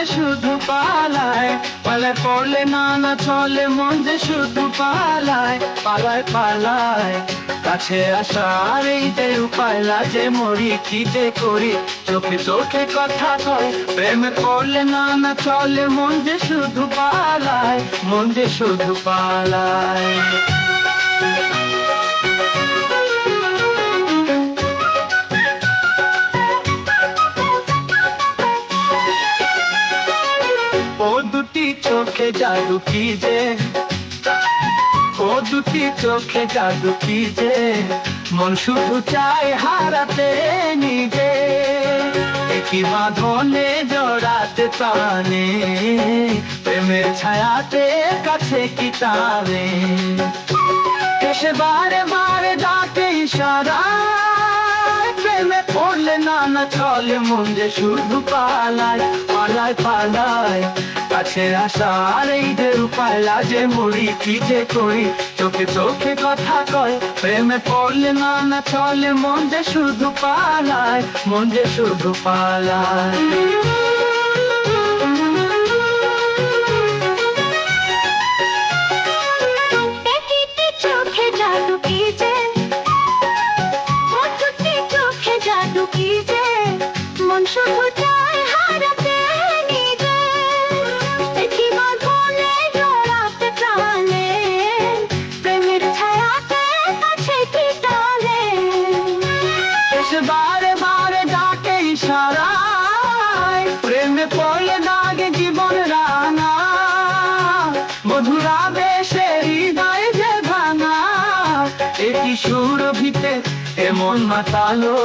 যে শুধু পালায়, পালায় পড়লে না না চলে, মন যে শুধু পালায় পালায় পালায়। কাছে আসার এই যে উপায়, লাজে মরি কি যে করি, চোখে চোখে কথা কয়, প্রেমে পড়লে না না চলে, মন যে শুধু পালায়, মন যে শুধু পালায়। ও দুটি চোখে জাদু কি যে, ও দুটি চোখে জাদু কি যে, মন শুধু চায় হারাতে নিজে, একই বাঁধনে জড়াতে টানে, প্রেমের ছায়াতে কাছে কি টানে, এসে বারে বারে ডাকে ইশারায়, প্রেমে পড়লে না না চলে, মন যে শুধু পালায় পালায় পালায়। কাছে আসার এই যে উপায়, লাজে মরি কি যে করি, চোখে চোখে কথা কয়, প্রেমে পড়লে না না চলে, মন যে শুধু পালায়, মন যে শুধু পালায়। চোখে জাদু কি যে, ও দুটি চোখে জাদু কি যে, মন শুধু চায় হারাতে নিজে, একই বাঁধনে জড়াতে টানে, প্রেমের ছায়াতে কাছে কি টানে, এসে বারে বারে ডাকে ইশারায়, প্রেমে পড়লে দাগে জীবন রাঙা, মধুরা বেশে হৃদয় যে ভাঙা, একই সুরভিতে এমন মাতালো,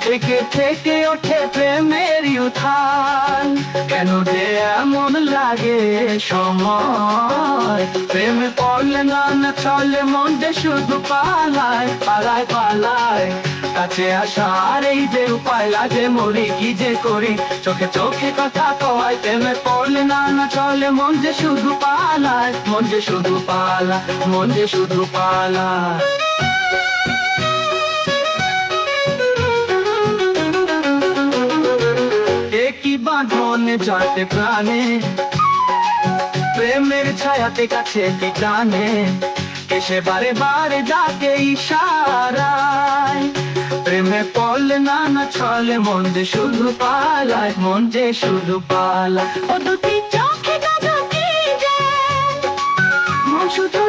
থেকে থেকে ওঠে প্রেমের উত্থান, কেন যে এমন লাগে সময়, প্রেমে পড়লে না না চলে, মন যে শুধু পালায় পালায় পালায়। কাছে আসার এই যে উপায়, লাজে মরি কি যে করি, চোখে চোখে কথা কয়, প্রেমে পড়লে না না চলে, মন যে শুধু পালায়, মন যে শুধু পালায়, মন যে শুধু পালায়। একই বাঁধনে জড়াতে প্রাণে, প্রেমের ছায়াতে কাছে কি টানে, এসে বারে বারে ডাকে ইশারায়, প্রেমে পড়লে না না চলে, মন যে শুধু পালায়, মন যে শুধু পালায়। ও দুটি চোখে জাদু কি যে, মন শুধু